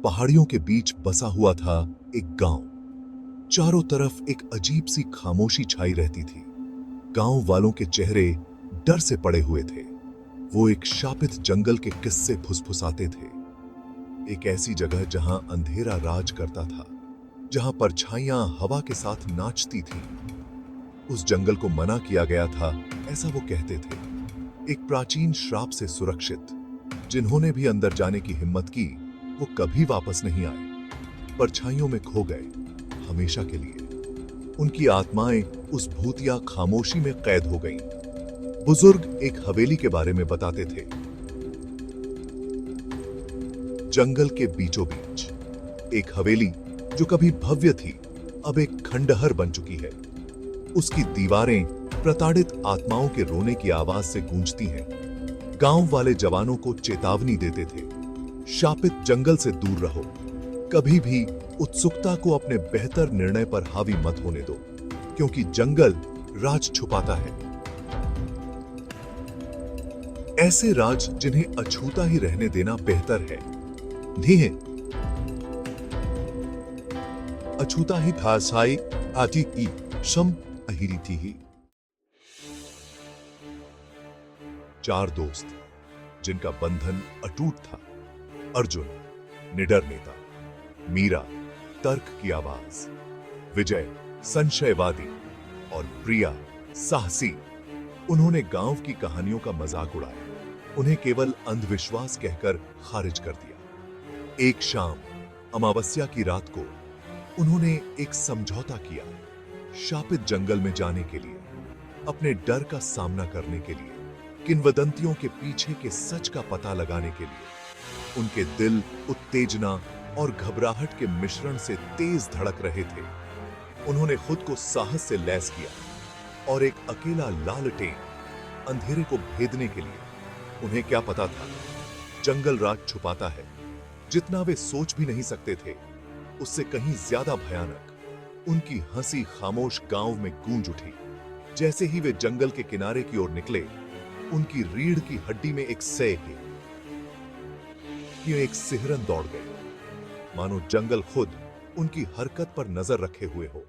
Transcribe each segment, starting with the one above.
पहाड़ियों के बीच बसा हुआ था एक गांव। चारों तरफ एक अजीब सी खामोशी छाई रहती थी। गांव वालों के चेहरे डर से पड़े हुए थे। वो एक शापित जंगल के किस्से फुसफुसाते थे। एक ऐसी जगह जहां अंधेरा राज करता था, जहां परछाइयां हवा के साथ नाचती थीं। उस जंगल को मना किया गया था, ऐसा वो कहते थे, एक प्राचीन श्राप से सुरक्षित। जिन्होंने भी अंदर जाने की हिम्मत की, वो कभी वापस नहीं आए। परछाइयों में खो गए, हमेशा के लिए। उनकी आत्माएं उस भूतिया खामोशी में कैद हो गईं। बुजुर्ग एक हवेली के बारे में बताते थे। जंगल के बीचों बीच एक हवेली जो कभी भव्य थी, अब एक खंडहर बन चुकी है। उसकी दीवारें प्रताड़ित आत्माओं के रोने की आवाज से गूंजती हैं। गांव वाले जवानों को चेतावनी देते थे, शापित जंगल से दूर रहो। कभी भी उत्सुकता को अपने बेहतर निर्णय पर हावी मत होने दो, क्योंकि जंगल राज छुपाता है। ऐसे राज जिन्हें अछूता ही रहने देना बेहतर है। नहीं, अछूता ही था साई आदि की सम अहिरी थी ही। चार दोस्त जिनका बंधन अटूट था। अर्जुन निडर नेता, मीरा तर्क की आवाज, विजय संशयवादी और प्रिया साहसी। उन्होंने गांव की कहानियों का मजाक उड़ाया, उन्हें केवल अंधविश्वास कहकर खारिज कर दिया। एक शाम अमावस्या की रात को उन्होंने एक समझौता किया, शापित जंगल में जाने के लिए, अपने डर का सामना करने के लिए, किंवदंतियों के पीछे के सच का पता लगाने के लिए। उनके दिल उत्तेजना और घबराहट के मिश्रण से तेज धड़क रहे थे। उन्होंने खुद को साहस से लैस किया और एक अकेला लालटेन अंधेरे को भेदने के लिए। उन्हें क्या पता था, जंगल राज छुपाता है। जितना वे सोच भी नहीं सकते थे, उससे कहीं ज्यादा भयानक उनकी हंसी खामोश गांव में गूंज उठी। जैसे ही वे जंगल के किनारे की ओर निकले, उनकी रीढ़ की हड्डी में एक सिहरन दौड़ गई, मानो जंगल खुद उनकी हरकत पर नजर रखे हुए हो।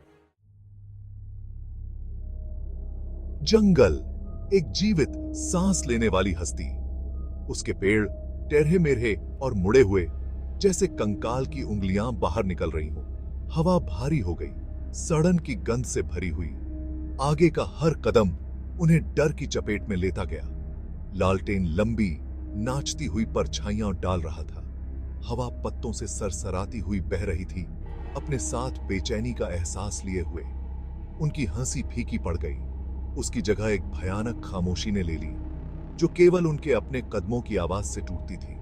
जंगल एक जीवित सांस लेने वाली हस्ती। उसके पेड़ टेढ़े मेढ़े और मुड़े हुए, जैसे कंकाल की उंगलियां बाहर निकल रही हो। हवा भारी हो गई, सड़न की गंध से भरी हुई। आगे का हर कदम उन्हें डर की चपेट में लेता गया। लालटेन लंबी नाचती हुई परछाइयां डाल रहा था। हवा पत्तों से सरसराती हुई बह रही थी, अपने साथ बेचैनी का एहसास लिए हुए। उनकी हंसी फीकी पड़ गई। उसकी जगह एक भयानक खामोशी ने ले ली, जो केवल उनके अपने कदमों की आवाज से टूटती थी।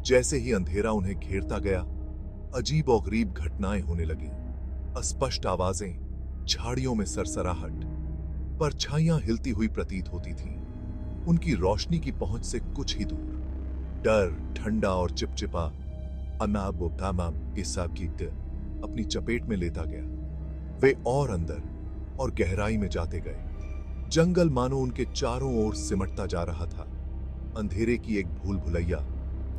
जैसे ही अंधेरा उन्हें घेरता गया, अजीब और गरीब घटनाएं होने लगी। अस्पष्ट आवाजें, झाड़ियों में सरसराहट, परछाइयां हिलती हुई प्रतीत होती थीं। उनकी रोशनी की पहुंच से कुछ ही दूर डर, ठंडा और चिपचिपा अपनी चपेट में लेता गया। वे और अंदर और गहराई में जाते गए। जंगल मानो उनके चारों ओर सिमटता जा रहा था, अंधेरे की एक भूल भुलैया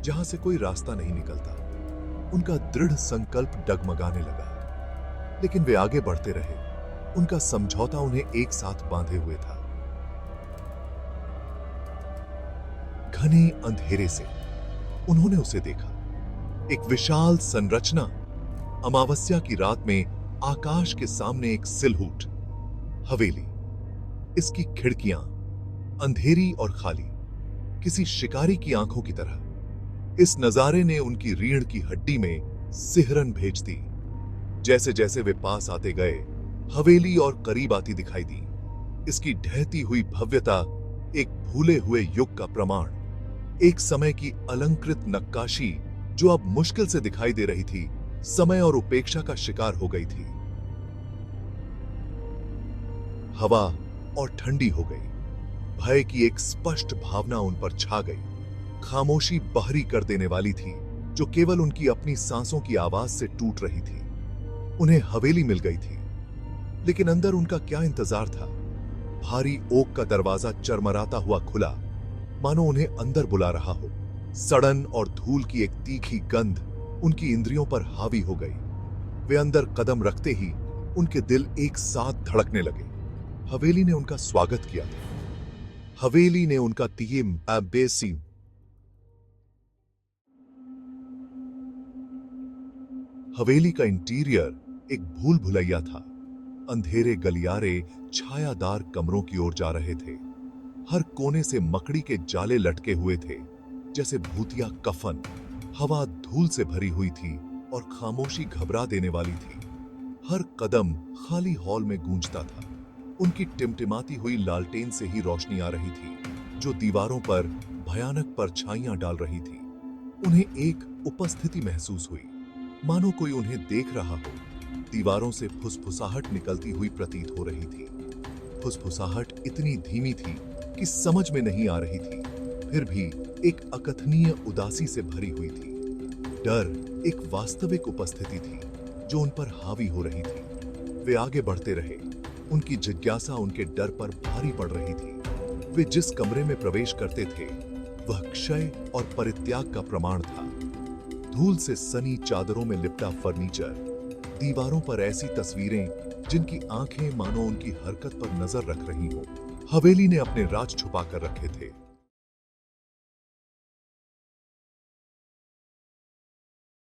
जहां से कोई रास्ता नहीं निकलता। उनका दृढ़ संकल्प डगमगाने लगा, लेकिन वे आगे बढ़ते रहे। उनका समझौता उन्हें एक साथ बांधे हुए था। घने अंधेरे से उन्होंने उसे देखा, एक विशाल संरचना। अमावस्या की रात में आकाश के सामने एक सिलहूट हवेली। इसकी खिड़कियां अंधेरी और खाली, किसी शिकारी की आंखों की तरह। इस नजारे ने उनकी रीढ़ की हड्डी में सिहरन भेज दी। जैसे जैसे वे पास आते गए, हवेली और करीब आती दिखाई दी। इसकी ढहती हुई भव्यता एक भूले हुए युग का प्रमाण, एक समय की अलंकृत नक्काशी जो अब मुश्किल से दिखाई दे रही थी, समय और उपेक्षा का शिकार हो गई थी। हवा और ठंडी हो गई। भय की एक स्पष्ट भावना उन पर छा गई। खामोशी बहरी कर देने वाली थी, जो केवल उनकी अपनी सांसों की आवाज से टूट रही थी। उन्हें हवेली मिल गई थी, लेकिन अंदर उनका क्या इंतजार था। भारी ओक का दरवाजा चरमराता हुआ खुला, मानो उन्हें अंदर बुला रहा हो। सड़न और धूल की एक तीखी गंध उनकी इंद्रियों पर हावी हो गई। वे अंदर कदम रखते ही उनके दिल एक साथ धड़कने लगे। हवेली ने उनका स्वागत किया था। हवेली ने उनका तीम बेसी। हवेली का इंटीरियर एक भूल भुलैया था। अंधेरे गलियारे छायादार कमरों की ओर जा रहे थे। हर कोने से मकड़ी के जाले लटके हुए थे, जैसे भूतिया कफन। हवा धूल से भरी हुई थी और खामोशी घबरा देने वाली थी। हर कदम खाली हॉल में गूंजता था। उनकी टिमटिमाती हुई लालटेन से ही रोशनी आ रही थी, जो दीवारों पर भयानक परछाइयां डाल रही थी। उन्हें एक उपस्थिति महसूस हुई, मानो कोई उन्हें देख रहा हो। दीवारों से फुसफुसाहट निकलती हुई प्रतीत हो रही थी। फुसफुसाहट इतनी धीमी थी कि समझ में नहीं आ रही थी, फिर भी एक अकथनीय उदासी से भरी हुई थी। डर एक वास्तविक उपस्थिति थी जो उन पर हावी हो रही थी। वे आगे बढ़ते रहे। उनकी जिज्ञासा उनके डर पर भारी पड़ रही थी। वे जिस कमरे में प्रवेश करते थे वह क्षय और परित्याग का प्रमाण था। धूल से सनी चादरों में लिपटा फर्नीचर, दीवारों पर ऐसी तस्वीरें जिनकी आंखें मानो उनकी हरकत पर नजर रख रही हों। हवेली ने अपने राज छुपा कर रखे थे,